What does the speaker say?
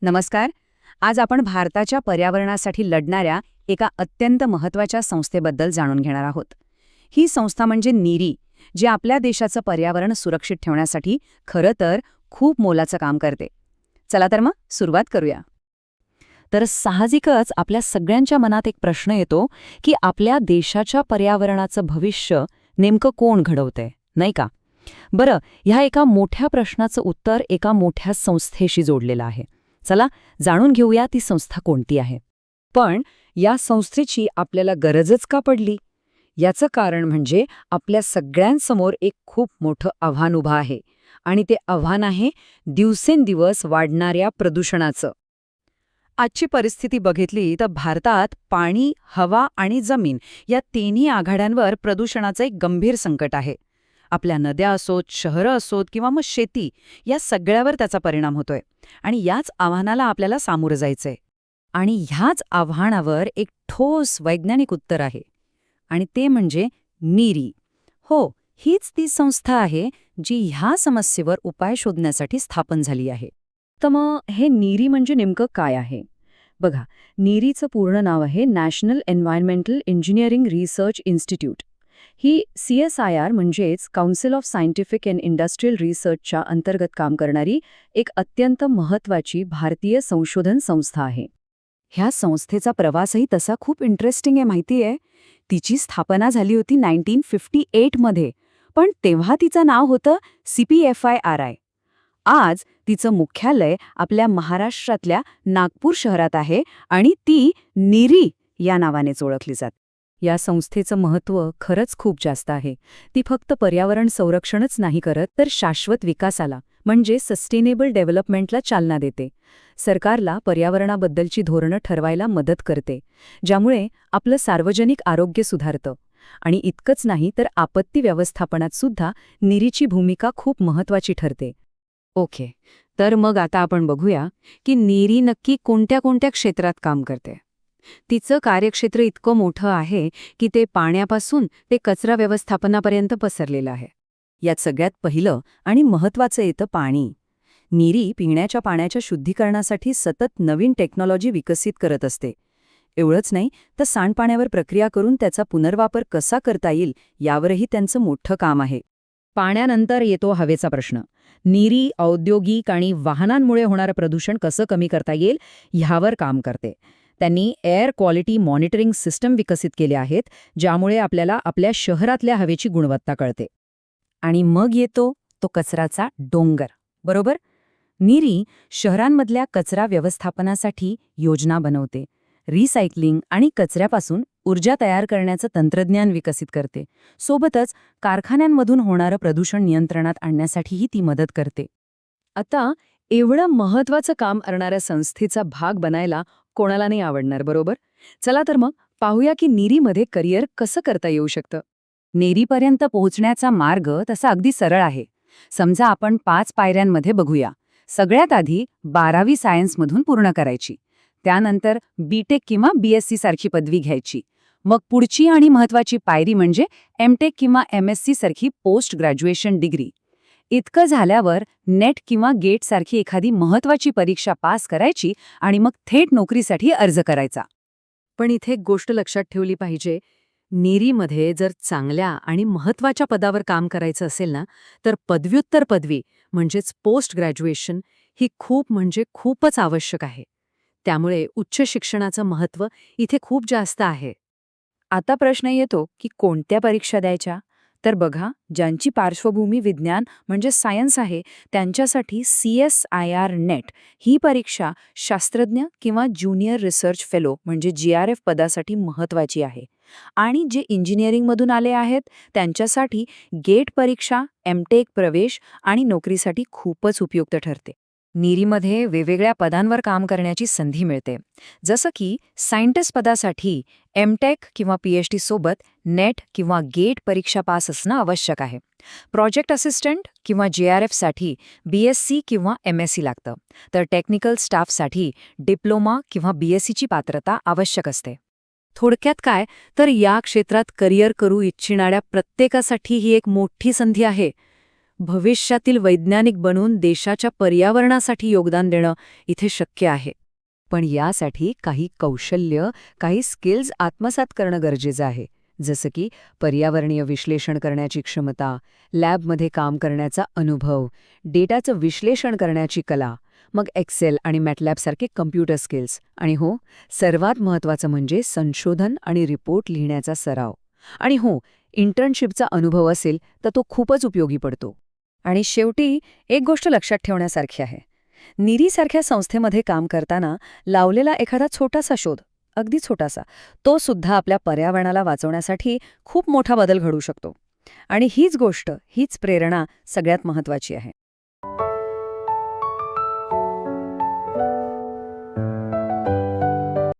नमस्कार. आज आपण भारताच्या पर्यावरणासाठी लढणाऱ्या एका अत्यंत महत्त्वाच्या संस्थेबद्दल जाणून घेणार आहोत. ही संस्था म्हणजे नीरी, जी आपल्या देशाचं पर्यावरण सुरक्षित ठेवण्यासाठी खरं तर खूप मोलाचं काम करते. चला तर मग सुरुवात करूया. तर साहजिकच आपल्या सगळ्यांच्या मनात एक प्रश्न येतो की आपल्या देशाच्या पर्यावरणाचं भविष्य नेमकं कोण घडवतंय, नाही का? बरं, ह्या एका मोठ्या प्रश्नाचं उत्तर एका मोठ्या संस्थेशी जोडलेलं आहे. चला जाणून घेऊया ती संस्था कोणती आहे. पण या संस्थेची आपल्याला गरजच का पडली? याचं कारण म्हणजे आपल्या सगळ्यांसमोर एक खूप मोठं आव्हान उभं आहे, आणि ते आव्हान आहे दिवसेंदिवस वाढणाऱ्या प्रदूषणाचं. आजची परिस्थिती बघितली तर भारतात पाणी, हवा आणि जमीन या तिन्ही आघाड्यांवर प्रदूषणाचं एक गंभीर संकट आहे. आपल्या नद्या असोत, शहरं असोत किंवा मग शेती, या सगळ्यावर त्याचा परिणाम होतोय. आणि याच आव्हानाला आपल्याला सामोरं जायचंय. आणि ह्याच आव्हानावर एक ठोस वैज्ञानिक उत्तर आहे, आणि ते म्हणजे नीरी. हो, हीच ती संस्था आहे जी ह्या समस्येवर उपाय शोधण्यासाठी स्थापन झाली आहे. तर मग हे नीरी म्हणजे नेमकं काय आहे? बघा, नीरीचं पूर्ण नाव आहे national environmental engineering research institute. ही CSIR म्हणजेच council of scientific and industrial रिसर्चच्या अंतर्गत काम करणारी एक अत्यंत महत्त्वाची भारतीय संशोधन संस्था आहे. ह्या संस्थेचा प्रवासही तसा खूप इंटरेस्टिंग आहे, माहिती आहे. तिची स्थापना झाली होती 1958 मध्ये, पण तेव्हा तिचं नाव होतं CPFIRI. आज तिचं मुख्यालय आपल्या महाराष्ट्रातल्या नागपूर शहरात आहे, आणि ती नीरी या नावानेच ओळखली जाते. या संस्थेचं महत्त्व खरंच खूप जास्त आहे. ती फक्त पर्यावरण संरक्षणच नाही करत, तर शाश्वत विकासाला म्हणजे सस्टेनेबल डेव्हलपमेंटला चालना देते. सरकारला पर्यावरणाबद्दलची धोरणं ठरवायला मदत करते, ज्यामुळे आपलं सार्वजनिक आरोग्य सुधारतं. आणि इतकंच नाही तर आपत्ती व्यवस्थापनात सुद्धा नीरीची भूमिका खूप महत्त्वाची ठरते. ओके, तर मग आता आपण बघूया की नीरी नक्की कोणत्या कोणत्या क्षेत्रात काम करते. तिचं कार्यक्षेत्र इतकं मोठं आहे की ते पाण्यापासून ते कचरा व्यवस्थापनापर्यंत पसरलेलं आहे. यात सगळ्यात पहिलं आणि महत्त्वाचं येतं पाणी. नीरी पिण्याच्या पाण्याच्या शुद्धीकरणासाठी सतत नवीन टेक्नॉलॉजी विकसित करत असते. एवढंच नाही तर सांडपाण्यावर प्रक्रिया करून त्याचा पुनर्वापर कसा करता येईल यावरही त्यांचं मोठं काम आहे. पाण्यानंतर येतो हवेचा प्रश्न. नीरी औद्योगिक आणि वाहनांमुळे होणारं प्रदूषण कसं कमी करता येईल ह्यावर काम करते. त्यांनी एअर क्वालिटी मॉनिटरिंग सिस्टम विकसित केले आहेत, ज्यामुळे आपल्याला आपल्या शहरातल्या हवेची गुणवत्ता कळते. आणि मग येतो तो कचऱ्याचा डोंगर, बरोबर? नीरी शहरांमधल्या कचरा व्यवस्थापनासाठी योजना बनवते, रिसायकलिंग आणि कचऱ्यापासून ऊर्जा तयार करण्याचं तंत्रज्ञान विकसित करते. सोबतच कारखान्यांमधून होणारं प्रदूषण नियंत्रणात आणण्यासाठीही ती मदत करते. आता एवढं महत्त्वाचं काम करणाऱ्या संस्थेचा भाग बनायला कोणाला नाही आवडणार, बरोबर? चला तर मग पाहूया की नीरीमध्ये करिअर कसं करता येऊ शकतं. नीरीपर्यंत पोहोचण्याचा मार्ग तसा अगदी सरळ आहे. समजा आपण 5 पायऱ्यांमध्ये बघूया. सगळ्यात आधी 12वी सायन्समधून पूर्ण करायची. त्यानंतर BTech किंवा BSc सारखी पदवी घ्यायची. मग पुढची आणि महत्त्वाची पायरी म्हणजे MTech किंवा MSc सारखी पोस्ट ग्रॅज्युएशन डिग्री. इतकं झाल्यावर नेट किंवा गेट सारखी एखादी महत्त्वाची परीक्षा पास करायची आणि मग थेट नोकरीसाठी अर्ज करायचा. पण इथे एक गोष्ट लक्षात ठेवली पाहिजे. नीरीमध्ये जर चांगल्या आणि महत्त्वाच्या पदावर काम करायचं असेल ना, तर पदव्युत्तर पदवी म्हणजेच पोस्ट ग्रॅज्युएशन ही खूप म्हणजे खूपच आवश्यक आहे. त्यामुळे उच्च शिक्षणाचं महत्त्व इथे खूप जास्त आहे. आता प्रश्न येतो की कोणत्या परीक्षा द्यायच्या? तर बघा, ज्यांची पार्श्वभूमी विज्ञान म्हणजे सायन्स आहे त्यांच्यासाठी CSIR नेट ही परीक्षा शास्त्रज्ञ किंवा ज्युनियर रिसर्च फेलो म्हणजे GRF पदासाठी महत्त्वाची आहे. आणि जे इंजिनिअरिंगमधून आले आहेत त्यांच्यासाठी गेट परीक्षा MTech प्रवेश आणि नोकरीसाठी खूपच उपयुक्त ठरते. नीरीमध्ये वेगवेगळ्या पदांवर काम करण्याची संधी मिळते. जसं की सायंटिस्ट पदासाठी MTech किंवा PhD सोबत नेट किंवा गेट परीक्षा पास असणं आवश्यक आहे. प्रोजेक्ट असिस्टंट किंवा JRFसाठी BSc किंवा MSc लागतं. तर टेक्निकल स्टाफसाठी डिप्लोमा किंवा BScची पात्रता आवश्यक असते. थोडक्यात काय, तर या क्षेत्रात करिअर करू इच्छिणाऱ्या प्रत्येकासाठी ही एक मोठी संधी आहे. भविष्यातील वैज्ञानिक बनून देशाच्या पर्यावरणासाठी योगदान देणं इथे शक्य आहे. पण यासाठी काही कौशल्य, काही स्किल्स आत्मसात करणं गरजेचं आहे. जसं की पर्यावरणीय विश्लेषण करण्याची क्षमता, लॅबमध्ये काम करण्याचा अनुभव, डेटाचं विश्लेषण करण्याची कला, मग एक्सेल आणि मॅटलॅबसारखे कम्प्युटर स्किल्स आणि हो, सर्वात महत्त्वाचं म्हणजे संशोधन आणि रिपोर्ट लिहिण्याचा सराव. आणि हो, इंटर्नशिपचा अनुभव असेल तर तो खूपच उपयोगी पडतो. आणि शेवटी एक गोष्ट लक्षात ठेवण्यासारखी आहे. नीरीसारख्या संस्थेमध्ये काम करताना लावलेला एखादा छोटासा शोध, अगदी छोटासा, तो सुद्धा आपल्या पर्यावरणाला वाचवण्यासाठी खूप मोठा बदल घडू शकतो. आणि हीच गोष्ट, हीच प्रेरणा सगळ्यात महत्त्वाची आहे.